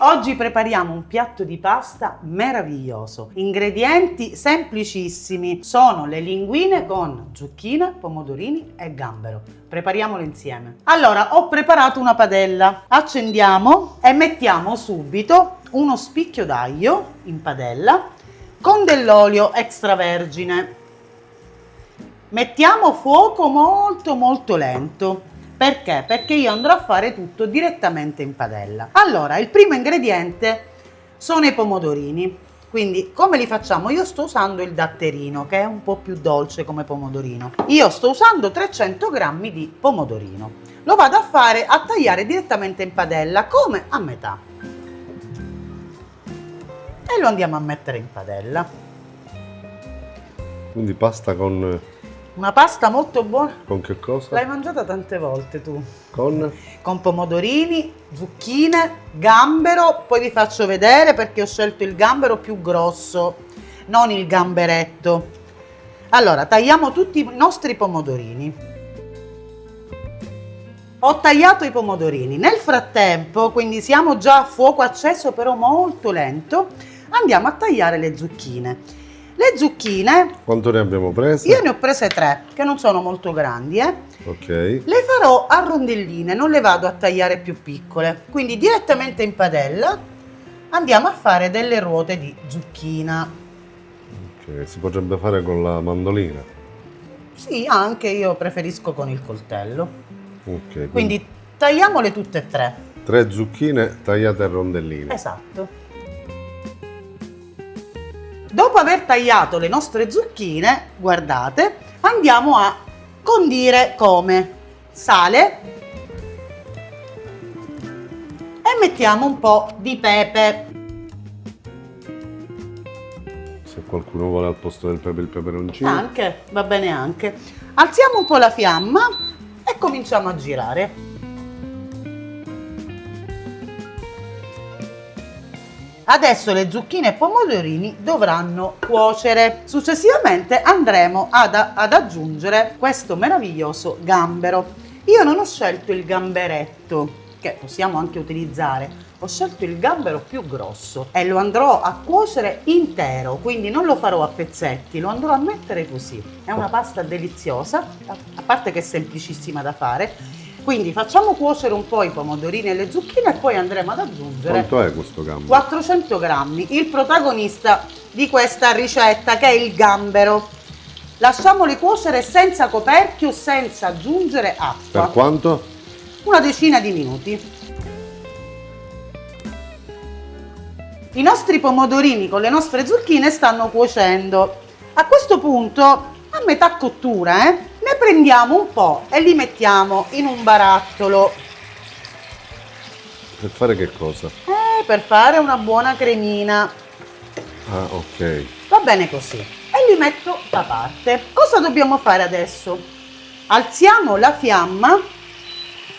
Oggi prepariamo un piatto di pasta meraviglioso. Ingredienti semplicissimi. Sono le linguine con zucchine, pomodorini e gambero. Prepariamole insieme. Allora, ho preparato una padella. Accendiamo e mettiamo subito uno spicchio d'aglio in padella con dell'olio extravergine. Mettiamo fuoco molto lento. Perché? Perché io andrò a fare tutto direttamente in padella. Allora, il primo ingrediente sono i pomodorini. Quindi, come li facciamo? Io sto usando il datterino, che è un po' più dolce come pomodorino. Io sto usando 300 grammi di pomodorino. Lo vado a tagliare direttamente in padella, come a metà. E lo andiamo a mettere in padella. Quindi pasta con... Una pasta molto buona. Con che cosa? L'hai mangiata tante volte tu. Con Pomodorini, zucchine, gambero. Poi vi faccio vedere perché ho scelto il gambero più grosso, non il gamberetto. Allora, tagliamo tutti i nostri pomodorini. Ho tagliato i pomodorini. Nel frattempo, quindi siamo già a fuoco acceso però molto lento, andiamo a tagliare le zucchine. Le zucchine... Quanto ne abbiamo prese? Io ne ho prese 3, che non sono molto grandi, Ok. Le farò a rondelline, non le vado a tagliare più piccole. Quindi direttamente in padella andiamo a fare delle ruote di zucchina. Ok, si potrebbe fare con la mandolina. Sì, anche io preferisco con il coltello. Ok. Quindi tagliamole tutte e 3. 3 zucchine tagliate a rondellini. Esatto. Dopo aver tagliato le nostre zucchine, guardate, andiamo a condire come sale e mettiamo un po' di pepe. Se qualcuno vuole al posto del pepe il peperoncino. Anche, va bene anche. Alziamo un po' la fiamma e cominciamo a girare. Adesso le zucchine e pomodorini dovranno cuocere. Successivamente andremo ad aggiungere questo meraviglioso gambero. Io non ho scelto il gamberetto, che possiamo anche utilizzare, ho scelto il gambero più grosso e lo andrò a cuocere intero, quindi non lo farò a pezzetti, lo andrò a mettere così. È una pasta deliziosa, a parte che è semplicissima da fare. Quindi facciamo cuocere un po' i pomodorini e le zucchine e poi andremo ad aggiungere... Quanto è questo gambero? 400 grammi, il protagonista di questa ricetta che è il gambero. Lasciamoli cuocere senza coperchio, senza aggiungere acqua. Per quanto? Una decina di minuti. I nostri pomodorini con le nostre zucchine stanno cuocendo. A questo punto, a metà cottura, ne prendiamo un po' e li mettiamo in un barattolo. Per fare che cosa? Per fare una buona cremina. Ah, ok. Va bene così. E li metto da parte. Cosa dobbiamo fare adesso? Alziamo la fiamma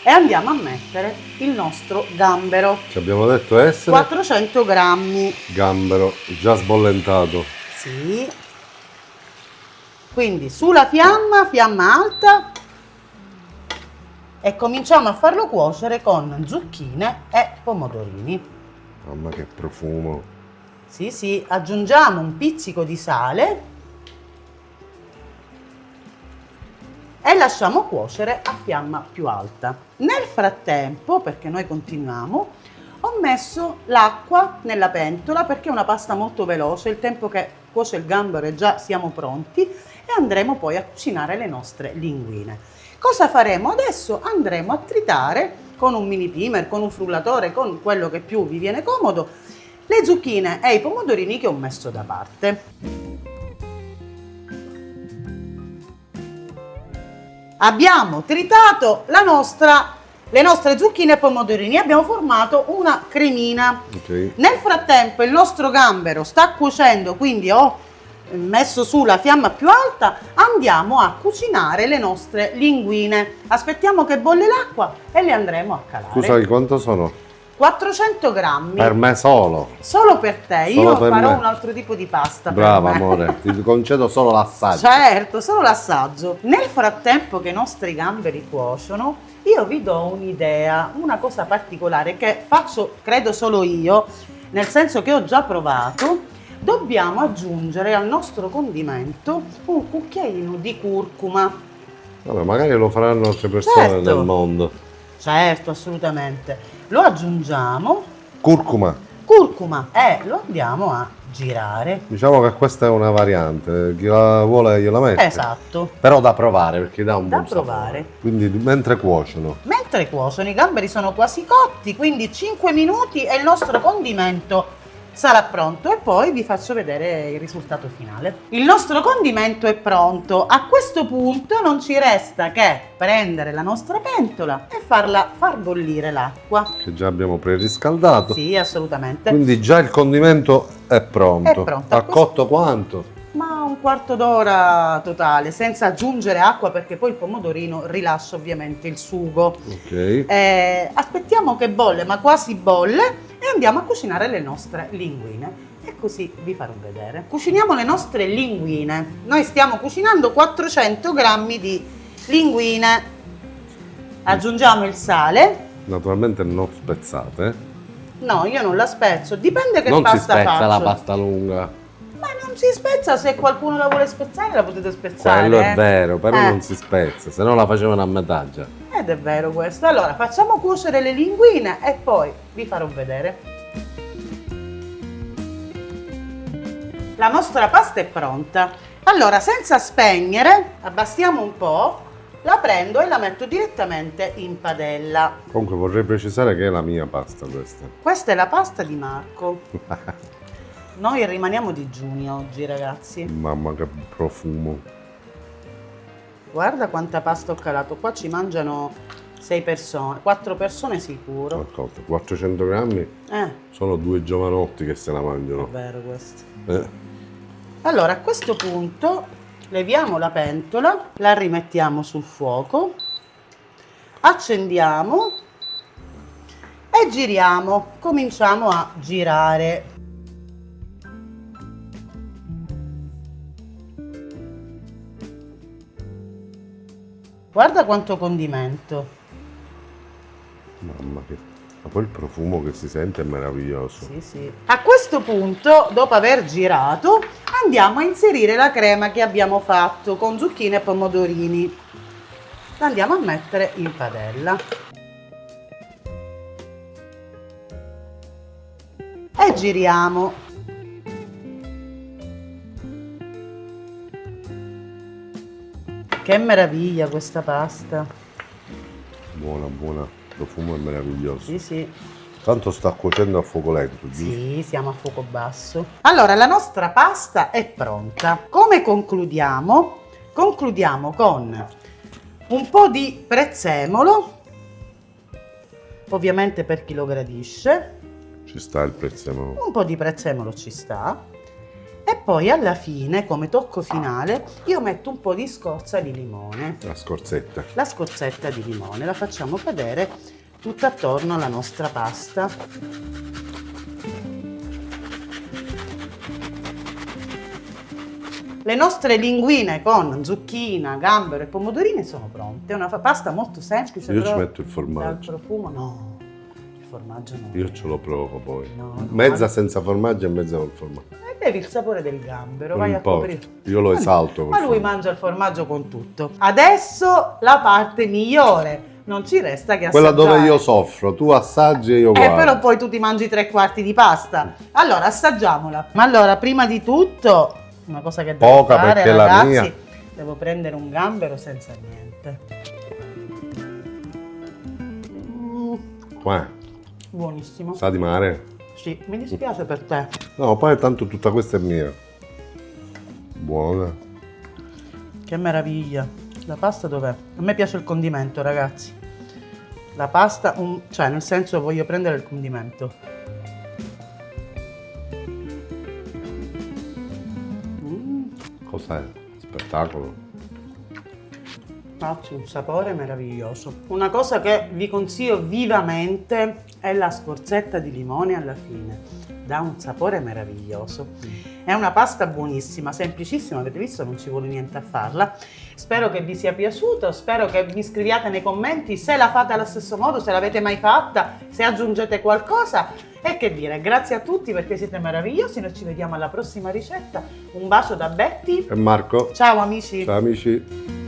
e andiamo a mettere il nostro gambero. Ci abbiamo detto essere? 400 grammi. Gambero già sbollentato. Sì. Quindi sulla fiamma, fiamma alta, e cominciamo a farlo cuocere con zucchine e pomodorini. Mamma che profumo. Sì, aggiungiamo un pizzico di sale e lasciamo cuocere a fiamma più alta. Nel frattempo, perché noi continuiamo, ho messo l'acqua nella pentola perché è una pasta molto veloce, il tempo che cuoce il gambero e già siamo pronti e andremo poi a cucinare le nostre linguine. Cosa faremo adesso? Andremo a tritare con un mini primer, con un frullatore, con quello che più vi viene comodo, le zucchine e i pomodorini che ho messo da parte. Abbiamo tritato le nostre zucchine e pomodorini, abbiamo formato una cremina. Ok. Nel frattempo il nostro gambero sta cuocendo, quindi ho messo su la fiamma più alta, andiamo a cucinare le nostre linguine. Aspettiamo che bolle l'acqua e le andremo a calare. Scusami, quanto sono? 400 grammi. Per me solo. Solo per te, Solo io per farò me. un altro tipo di pasta. Brava per me. amore, ti concedo solo l'assaggio. Certo, solo l'assaggio. Nel frattempo che i nostri gamberi cuociono, io vi do un'idea, una cosa particolare che faccio, credo solo io, nel senso che ho già provato. Dobbiamo aggiungere al nostro condimento un cucchiaino di curcuma. Vabbè, magari lo faranno altre persone Certo. nel mondo. Certo, assolutamente. Lo aggiungiamo, Curcuma. curcuma, e lo andiamo a girare. Diciamo che questa è una variante, chi la vuole gliela mette. Esatto. Però da provare perché dà un Da buon provare. sapore. Quindi mentre cuociono. Mentre cuociono, i gamberi sono quasi cotti, quindi 5 minuti e il nostro condimento sarà pronto e poi vi faccio vedere il risultato finale. Il nostro condimento è pronto. A questo punto non ci resta che prendere la nostra pentola e far bollire l'acqua. Che già abbiamo preriscaldato. Sì, assolutamente. Quindi già il condimento è pronto. È pronto. Ha cotto quanto? Ma un quarto d'ora totale, senza aggiungere acqua perché poi il pomodorino rilascia ovviamente il sugo. Ok. Aspettiamo che bolle, ma quasi bolle, e andiamo a cucinare le nostre linguine. E così vi farò vedere. Cuciniamo le nostre linguine. Noi stiamo cucinando 400 grammi di linguine. Aggiungiamo il sale. Naturalmente non spezzate. No, io non la spezzo, dipende che Non si pasta spezza faccio. la pasta lunga. Ma non si spezza, se qualcuno la vuole spezzare la potete spezzare. Quello è vero, però Eh. non si spezza, se no la facevano a metà già. Ed è vero questo. Allora, facciamo cuocere le linguine e poi vi farò vedere. La nostra pasta è pronta. Allora, senza spegnere, abbassiamo un po', la prendo e la metto direttamente in padella. Comunque vorrei precisare che è la mia pasta questa. Questa è la pasta di Marco. Noi rimaniamo digiuni oggi, ragazzi. Mamma che profumo. Guarda quanta pasta ho calato. Qua ci mangiano 6 persone, 4 persone sicuro. Raccolto 400 grammi, sono 2 giovanotti che se la È mangiano. vero questo. Eh. Allora, a questo punto leviamo la pentola, la rimettiamo sul fuoco, accendiamo e giriamo. Cominciamo a girare. Guarda quanto condimento. Mamma che... Ma poi il profumo che si sente è meraviglioso. Sì, sì. A questo punto, dopo aver girato, andiamo a inserire la crema che abbiamo fatto con zucchine e pomodorini. La andiamo a mettere in padella. E giriamo. Che meraviglia questa pasta. Buona, buona. Il profumo è meraviglioso. Sì, sì. Tanto sta cuocendo a fuoco lento, giusto? Sì, siamo a fuoco basso. Allora, la nostra pasta è pronta. Come concludiamo? Concludiamo con un po' di prezzemolo, ovviamente per chi lo gradisce. Ci sta il prezzemolo. Un po' di prezzemolo ci sta. E poi alla fine, come tocco finale, io metto un po' di scorza di limone. La scorzetta. La scorzetta di limone la facciamo cadere tutta attorno alla nostra pasta. Le nostre linguine con zucchina, gambero e pomodorini sono pronte. È una pasta molto semplice. Io però ci metto il dal formaggio. profumo no, il formaggio no. Io ce lo provo poi. No, Mezza senza formaggio e mezza col formaggio. E bevi il sapore del gambero, Non vai a importa. coprire. Io lo esalto. Ma col lui formaggio. mangia il formaggio con tutto. Adesso la parte migliore. Non ci resta che Quella assaggiare. dove io soffro, tu assaggi e io guardo. Però poi tu ti mangi 3/4 di pasta. Allora, assaggiamola. Ma allora, prima di tutto, una cosa che devo Poca, fare, perché la ragazzi, mia- devo prendere un gambero senza niente. Buonissimo. Sa di mare? Sì, mi dispiace per te. No, poi tanto tutta questa è mia. Buona. Che meraviglia. La pasta dov'è? A me piace il condimento, ragazzi. La pasta, cioè nel senso voglio prendere il condimento. Cos'è? Spettacolo. Faccio un sapore meraviglioso. Una cosa che vi consiglio vivamente è la scorzetta di limone alla fine. Dà un sapore meraviglioso. È una pasta buonissima, semplicissima, avete visto, non ci vuole niente a farla. Spero che vi sia piaciuto, spero che mi scriviate nei commenti se la fate allo stesso modo, se l'avete mai fatta, se aggiungete qualcosa. E che dire, grazie a tutti perché siete meravigliosi, noi ci vediamo alla prossima ricetta. Un bacio da Betty E Marco? Ciao amici! Ciao amici!